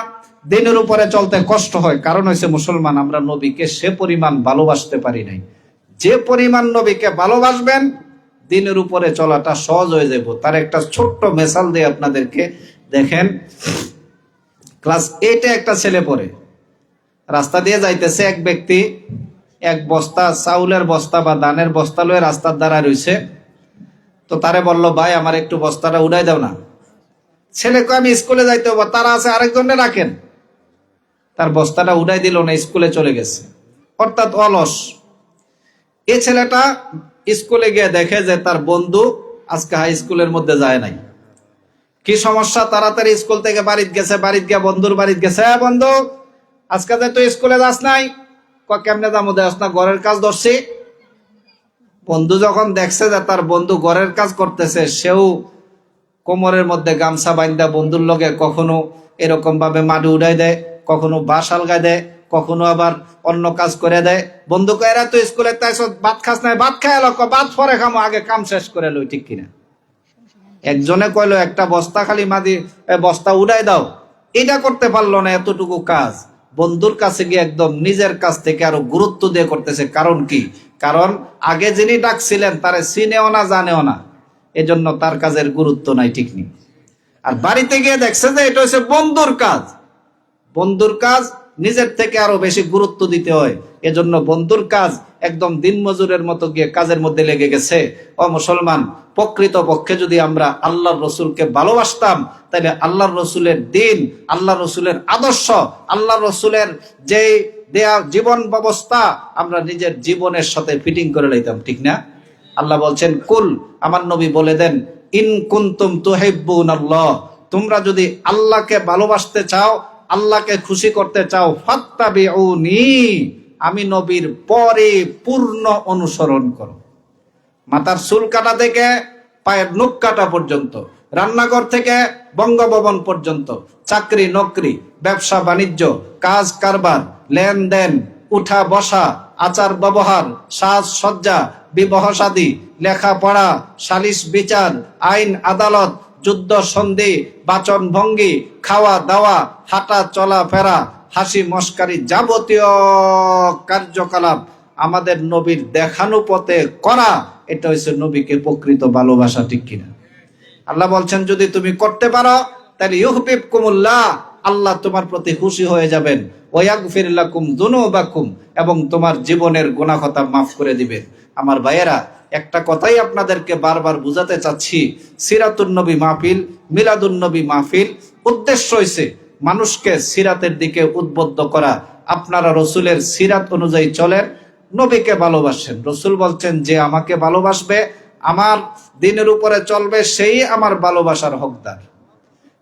A: দিনের উপরে চলতে কষ্ট হয়, কারণ হচ্ছে মুসলমান আমরা নবীকে সে পরিমাণ ভালোবাসতে পারি নাই। যে পরিমাণ নবীকে ভালোবাসবেন, দিনের উপরে চলাটা সহজ হয়ে যাবে। তার একটা ছোট্ট মেসাল দিয়ে আপনাদেরকে, দেখেন, ক্লাস 8-এ একটা ছেলে পড়ে, রাস্তা দিয়ে যাইতেছে, এক ব্যক্তি এক বস্তা চাউলের বস্তা বা ধানের বস্তা লয়ে রাস্তার দ্বারা রয়েছে। তো তারে বলল, ভাই আমার একটু বস্তাটা উড়াই দাও না। ছেলে কয়, আমি স্কুলে যাইতে হবো, তারা আছে আরেকজনে রাখেন। তার বস্তাটা উঠাই দিল না, স্কুলে চলে গেছে, অর্থাৎ অলস। এই ছেলেটা স্কুলে গিয়ে দেখে যে তার বন্ধু আজকে হাই স্কুলের মধ্যে যায় নাই। কি সমস্যা? তাড়াতাড়ি স্কুল থেকে বাড়িতে গেছে, বাড়িতে গিয়ে বন্ধুর বাড়িতে গেছে, হ্যাঁ বন্ধু আজকে যে তুই স্কুলে যাস নাই? কেমনে দামো দেস না, ঘরের কাজ ধরছি। বন্ধু যখন দেখছে যে তার বন্ধু ঘরের কাজ করতেছে, সেও কোমরের মধ্যে গামছা বান্ধা বন্ধুর লগে কখনো এরকম ভাবে মাটি উড়াই দেয়, কখনো বাঁশ আলগায় দেয়, কখনো আবার অন্য কাজ করে দেয়। বন্ধু কয়, এরা তো স্কুলে ভাত খাস নাই, ভাত খায় লোক, ভাত পরে খামো, আগে কাম শেষ করে লই, ঠিক কিনা? একজনে কইলো একটা বস্তা খালি মাদি বস্তা উড়াই দাও, এটা করতে পারলো না, এতটুকু কাজ। বন্ধুর কাছে গিয়ে একদম নিজের কাছ থেকে আরো গুরুত্ব দিয়ে করতেছে। কারণ কি? কারণ আগে যিনি ডাকছিলেন তারে চিনেও না, জানেও না, এজন্য তার কাজের গুরুত্ব নাই, ঠিক নেই। আর বাড়িতে গিয়ে দেখছে যে এটা হচ্ছে বন্ধুর কাজ, বন্ধুর কাজ নিজের থেকে আরো বেশি গুরুত্ব দিতে হয়, এজন্য বন্ধুর কাজ একদম দিনমজুরের মতো গিয়ে কাজের মধ্যে লেগে গেছে। ও মুসলমান, প্রকৃত পক্ষে যদি আমরা আল্লাহর রসুলকে ভালোবাসতাম, তাহলে আল্লাহর রসুলের দিন, আল্লাহ রসুলের আদর্শ, আল্লাহ রসুলের যে দেয়া জীবন ব্যবস্থা আমরা নিজের জীবনের সাথে ফিটিং করে লইতাম, ঠিক না? আল্লাহ বলছেন, কুল, আমার নবী বলে দেন, ইন কুনতুম তুহিব্বুনাল্লাহ, তোমরা যদি আল্লাহকে ভালোবাসতে চাও, আল্লাহকে খুশি করতে চাও, ফাত্তাবিউনি, আমি নবীর পরে পূর্ণ অনুসরণ করো। মাথার চুল কাটা থেকে পায়ের নখ কাটা পর্যন্ত, রান্নাঘর থেকে বঙ্গভবন পর্যন্ত, চাকরি নকরি, ব্যবসা বাণিজ্য, কাজ কারবার, লেনদেন, উঠা বসা, আচার ব্যবহার, সাজ সজ্জা, বিবাহ শাদী, লেখাপড়া, সালিশ বিচার, আইন আদালত, যুদ্ধ সন্ধি, বাচন ভঙ্গি, খাওয়া দাওয়া, হাঁটা চলা ফেরা, হাসি মস্কারি, যাবতীয় কার্যকলাপ আমাদের নবীর দেখানো পথে করা, এটা হচ্ছে নবীকে প্রকৃত ভালোবাসা, ঠিক কিনা? আল্লাহ বলছেন, যদি তুমি করতে পারো তাহলে ইউহিব্বুকুমুল্লাহ, আল্লাহ তোমার প্রতি খুশি হয়ে যাবেন, ওয়াগফির লাকুম যুনুবাকুম, এবং তোমার জীবনের গুনাহ খাতা মাফ করে দিবেন। আমার ভাইয়েরা, একটা কথাই আপনাদেরকে বারবার বুঝাতে চাচ্ছি, সিরাতুন নবী মাহফিল, মিলাদুন নবী মাহফিল উদ্দেশ্য হইছে মানুষকে সিরাতের দিকে উদ্বুদ্ধ করা। আপনারা রসুলের সিরাত অনুযায়ী চলেন, নবীকে ভালোবাসেন। রসুল বলছেন, যে আমাকে ভালোবাসবে, আমার দিনের উপরে চলবে, সেই আমার ভালোবাসার হকদার।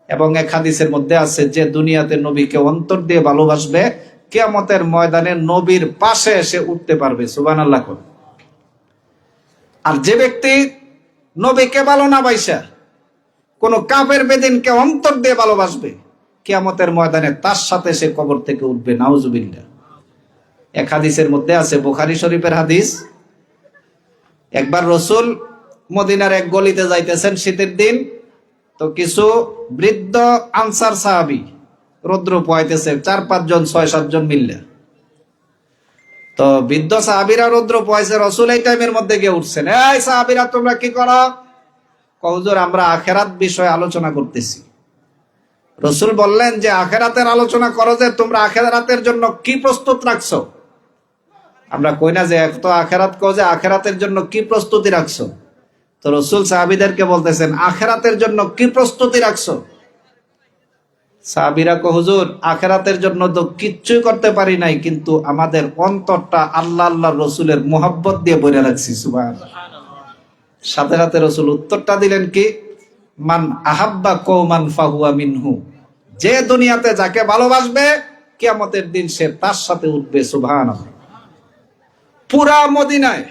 A: এবং এক হাদিসের মধ্যে আছে, যে দুনিয়াতে নবীকে অন্তর দিয়ে ভালোবাসবে, কিয়ামতের ময়দানে নবীর পাশে এসে উঠতে পারবে। সুবহানাল্লাহ। আর যে ব্যক্তি নবীকে ভালো না বাইসা কোন কাফের বেদিনকে অন্তর দিয়ে ভালোবাসবে, কিয়ামতের ময়দানে তার সাথে সে কবর থেকে উঠবে। নাউজুবিল্লাহ। এক হাদিসের মধ্যে আছে, বুখারী শরীফের হাদিস, একবার রসুল মদিনার এক গলিতে যাইতেছেন শীতের দিন, তো কিছু বৃদ্ধ আনসার সাহাবী রৌদ্র পোয়াইতেছে, 4-5 জন 6-7 জন মিললে। তো বৃদ্ধ সাহাবীরা রৌদ্র পোয়াইছে, রসুল এই টাইমের মধ্যে গিয়ে উঠছেন, এই সাহাবীরা তোমরা কি করো? হুজুর, আমরা আখেরাত বিষয়ে আলোচনা করতেছি। রসুল বললেন, যে আখেরাতের আলোচনা করো, যে তোমরা আখেরাতের জন্য কি প্রস্তুত রাখছো? আমরা কই না যে এক তো আখেরাত কও, যে আখেরাতের জন্য কি প্রস্তুতি রাখছো? তো রসুল সাহাবীদেরকে বলতেছেন, আখেরাতের জন্য কি প্রস্তুতি রাখছো? সাহাবীরা কয়, হুজুর, আখেরাতের জন্য তো কিচ্ছুই করতে পারি নাই, কিন্তু আমাদের অন্তরটা আল্লাহ আল্লাহর রসুলের মুহাব্বত দিয়ে ভরে রাখছি। সুবহানাল্লাহ। সাথে সাথে রসুল উত্তরটা দিলেন কি, মান আহাব্বা কওমান ফাহুয়া মিনহু, যে দুনিয়াতে যাকে ভালোবাসবে, কিয়ামতের দিন সে তার সাথে উঠবে। সুবহানাল্লাহ। পুরা মদিনায়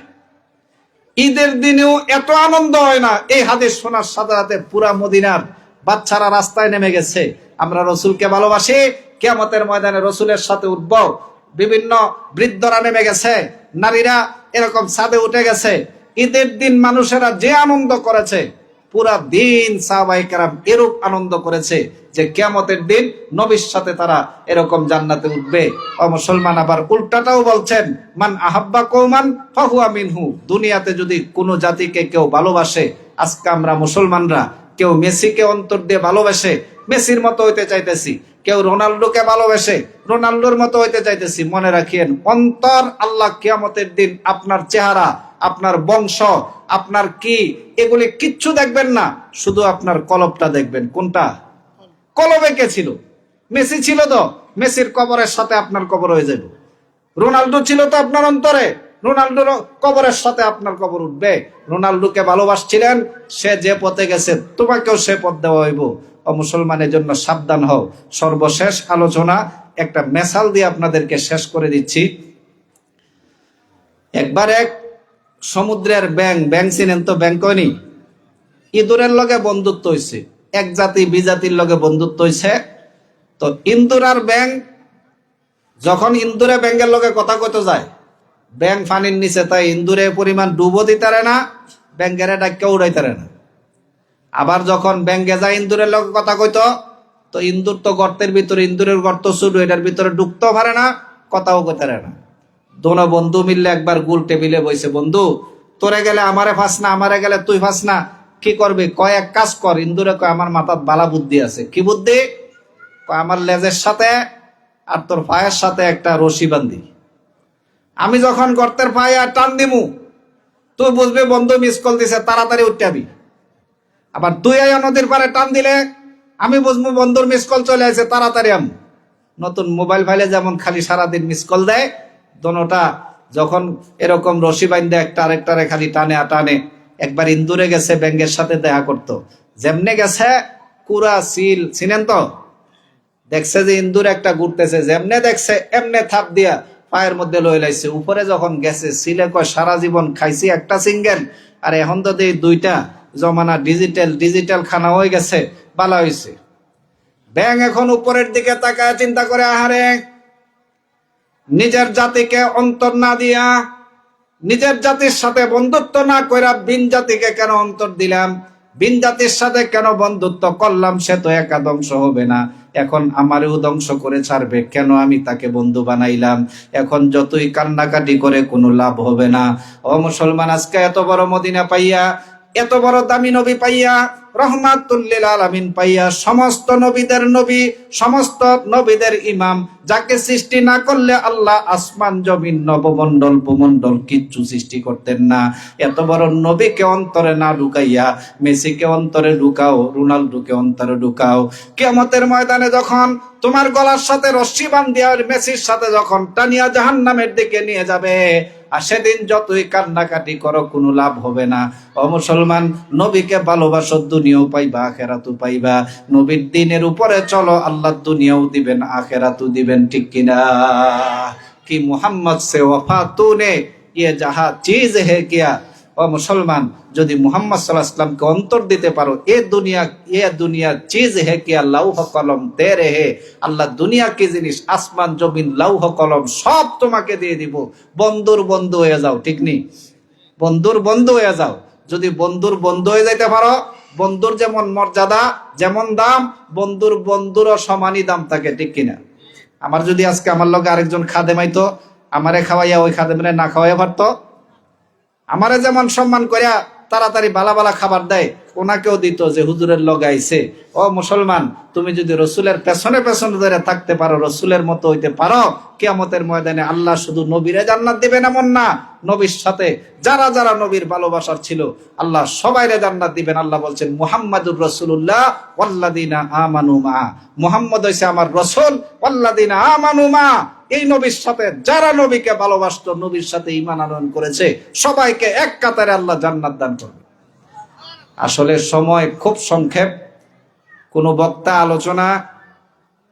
A: ঈদের দিনেও এত আনন্দ হয় না। এই হাদিস শোনার সাথে সাথে পুরা মদিনার বাচ্চারা রাস্তায় নেমে গেছে, আমরা রসুলকে ভালোবাসি, কিয়ামতের ময়দানে রসুলের সাথে উঠব। বিভিন্ন বৃদ্ধরা নেমে গেছে, নারীরা এরকম ছাদে উঠে গেছে। ঈদের দিন মানুষেরা যে আনন্দ করেছে, পুরা দিন সাহাবায়ে কেরাম এরূপ আনন্দ করেছে যে কিয়ামতের দিন নবীর সাথে তারা এরকম জান্নাতে উঠবে। ও মুসলমান, আবার উল্টাটাও বলছেন, মান আহাব্বা কওমান ফাহুয়া মিনহু, দুনিয়াতে যদি কোনো জাতিকে কেউ ভালোবাসে, আজকে আমরা মুসলমানরা কেউ মেসিকে অন্তর দিয়ে ভালোবাসে, মেসির মতো হইতে চাইতেছি, কেউ রোনাল্ডোকে ভালোবাসে, রোনাল্ডোর মতো হইতে চাইতেছি। মনে রাখিয়েন, অন্তর আল্লাহ কিয়ামতের দিন আপনার চেহারা, আপনার বংশ, আপনার কি, এগুলি কিচ্ছু দেখবেন না, শুধু আপনার কলবটা দেখবেন। কোনটা? কলবে কে ছিল? মেসি ছিল, তো মেসির কবরের সাথে আপনার কবর হয়ে যাবে। রোনাল্ডো ছিল তো আপনার অন্তরে, রোনাল্ডোর কবরের সাথে আপনার কবর উঠবে। রোনাল্ডোকে ভালোবাসছিলেন, সে যে পথে গেছে তোমাকেও সে পথ দেওয়া হইব। ও মুসলমানের জন্য সাবধান হও। সর্বশেষ আলোচনা একটা মেসাল দিয়ে আপনাদেরকে শেষ করে দিচ্ছি। একবার এক সমুদ্রের ব্যাং চিনেন তো? ব্যাং কয়নি? ইঁদুরের লগে বন্ধুত্ব হইছে, এক জাতি বিজাতির লগে বন্ধুত্ব হইছে। তো ইন্দুর আর ব্যাং, যখন ইন্দুরে ব্যাঙ্গের লগে কথা কইতে যায়, ব্যাং পানির নিচে, তাই ইন্দুরে পরিমাণ ডুবো দিতারে না, ব্যাঙ্গেরে ডাক্কে উড়াইতারে না। আবার যখন ব্যাঙ্গে যায় ইন্দুরের লগে কথা কইতো, তো ইন্দুর তো গর্তের ভিতরে, ইন্দুরের গর্ত শুরু, এটার ভিতরে ঢুকতেও পারে না, কথাও কইতে পারে না। দোনো বন্ধু মিললে একবার গোল টেবিলে বইছে, বন্ধু তোরে গেলে আমারে ফাঁস না, আমারে গেলে তুই ফাঁস না, কি করবি? কয় এক কাজ কর। ইন্দুরে কয় আমার মাথার বালা বুদ্ধি আছে। কি বুদ্ধি? কয় আমার লেজের সাথে আর তোর পায়ের সাথে একটা রশি বান্ধি, আমি যখন গর্তের পায়ে টান দিমু তুই বুঝবি বন্ধু মিস কল দিছে, তাড়াতাড়ি উঠাবি। আবার তুই এই নদীর পারে টান দিলে আমি বুঝবো বন্ধুর মিস কল চলে আসে, তাড়াতাড়ি আম। নতুন মোবাইল ফাইলে যেমন খালি সারাদিন মিস কল দেয়, দোনোটা যখন এরকম রশি বাইন্ধে একটা আরেকটারে খালি টানে টানে। একবার ইন্দুরে গেছে ব্যাঙ্গের সাথে দেখা করতো, যেমনে গেছে কুরা সিল চিনেন তো, দেখছে যে ইন্দুর একটা ঘুরতেছে, যেমনে দেখছে এমনে থাপ দিয়া পায়ের মধ্যে লই লাইছে। উপরে যখন গেছে সিলে কয় সারা জীবন খাইছি একটা সিঙ্গেল, আর এখন তো এই দুইটা জমানা ডিজিটাল খানা হয়ে গেছে, বালা হয়েছে। ব্যাং এখন উপরের দিকে তাকায় চিন্তা করে, আহারে নিজের জাতিকে অন্তর না দিয়া, নিজের জাতির সাথে বন্ধুত্ব না কইরা বিন জাতিকে কেন অন্তর দিলাম, বিন জাতির সাথে কেন বন্ধুত্ব করলাম? সে তো একা ধ্বংস হবে না, এখন আমারও ধ্বংস করে ছাড়বে, কেন আমি তাকে বন্ধু বানাইলাম? এখন যতই কান্নাকাটি করে কোনো লাভ হবে না। ও মুসলমান, আজকে এত বড় মদিনা পাইয়া, এত বড় দামি নবী পাইয়া, রহমাতুল লিল আলামিন পাইয়া, সমস্ত নবীদের নবী, সমস্ত নবীদের ইমাম, যাকে সৃষ্টি না করলে আল্লাহ আসমান জমিন নবমণ্ডল ভূমণ্ডল কিচ্ছু সৃষ্টি করতেন না, এত বড় নবীকে অন্তরে না ঢুকাইয়া মেসিকে অন্তরে ঢুকাও, রোনাল্ডোকে অন্তরে ঢুকাও। কিয়ামতের ময়দানে যখন তোমার গলার সাথে রশ্মি বান্ধিয়া মেসির সাথে যখন টানিয়া জাহান্নামের দিকে নিয়ে যাবে, আর সেদিন যতই কান্নাকাটি করো কোনো লাভ হবে না। ও মুসলমান, নবীকে ভালোবাসো, দুনিয়াও পাইবা আখেরাতও পাইবা। নবীর দিনের উপরে চলো, আল্লাহ দুনিয়াও দিবেন আখেরাতও দিবেন, ঠিক কিনা? কি মুহাম্মদ সে ওয়াফা তूने ये जहां चीज है क्या। ও মুসলমান, যদি মুহাম্মদ সাল্লাল্লাহু আলাইহি ওয়াসাল্লামকে অন্তর দিতে পারো, এ দুনিয়া চিজ হে কিয়া, লৌহ কলম তেরে হে। আল্লাহ দুনিয়া কি জিনিস, আসমান জমিন লৌহ কলম সব তোমাকে দিয়ে দিব। বন্ধুর বন্ধু হয়ে যাও, ঠিক নি? বন্ধুর বন্ধু হয়ে যাও। যদি বন্ধুর বন্ধু হয়ে যাইতে পারো, বন্ধুর যেমন মর্যাদা, যেমন দাম, বন্ধুরও সমানই দাম থাকে, ঠিক কিনা? আমার যদি আজকে আমার লগে আরেকজন খাদেম আইতো, আমারে খাওয়াইয়া ওই খাদেমরে না খাওয়াইয়া পারতো, আমারে যেমন সম্মান করিয়া তাড়াতাড়ি বালা বালা খাবার দেয়, ওনাকেও দিত যে হুজুরের লগে আইছে। ও মুসলমান, তুমি যদি রসুলের পেছনে পেছনে ধরে থাকতে পারো, রসুলের মতো হইতে পারো, কিয়ামতের ময়দানে আল্লাহ শুধু নবীরে জান্নাত দিবেন এমন না, নবীর সাথে যারা যারা নবীর ভালোবাসার ছিল আল্লাহ সবাইরে জান্নাত দিবেন। আল্লাহ বলছেন মুহাম্মাদুর রাসূলুল্লাহ ওয়াল্লাযিনা আমানু মা, মুহাম্মদ হইছে আমার রাসূল, ওয়াল্লাযিনা আমানু মা, এই নবীর সাথে যারা নবীকে ভালোবাসতো, নবীর সাথে ঈমান আনয়ন করেছে, সবাইকে এক কাতারে আল্লাহ জান্নাত দান করবে। আসলে সময় খুব সংক্ষেপ। কোন বক্তা আলোচনা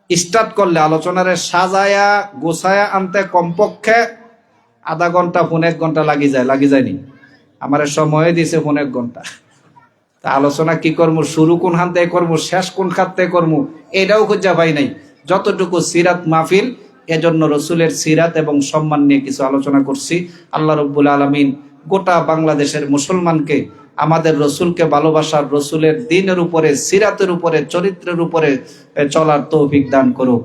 A: স্টার্ট করলে আলোচনারে সাজায়া গোছায়া আনতে কমপক্ষে আধা ঘন্টা 1 ঘন্টা লাগি যায়নি। আমার সময় দিছে 1 ঘন্টা। তা আলোচনা কি করবো, শুরু কোন হান থেকে করবো, শেষ কোন খাত থেকে করবো, এটাও খুঁজা পাই নাই। যতটুকু সিরাত মাহফিল, এজন্য রসুলের সিরাত এবং সম্মান নিয়ে কিছু আলোচনা করছি। আল্লাহ রাব্বুল আলামিন গোটা বাংলাদেশের মুসলমানকে আমাদের রসুলকে ভালোবাসার, রসুলের দ্বীনের উপরে, সিরাতের উপরে, চরিত্রের উপরে চলার তৌফিক দান করুক।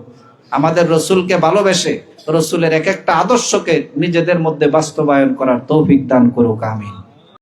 A: আমাদের রসুলকে ভালোবেসে রসুলের এক একটা আদর্শকে নিজেদের মধ্যে বাস্তবায়ন করার তৌফিক দান করুক, আমিন।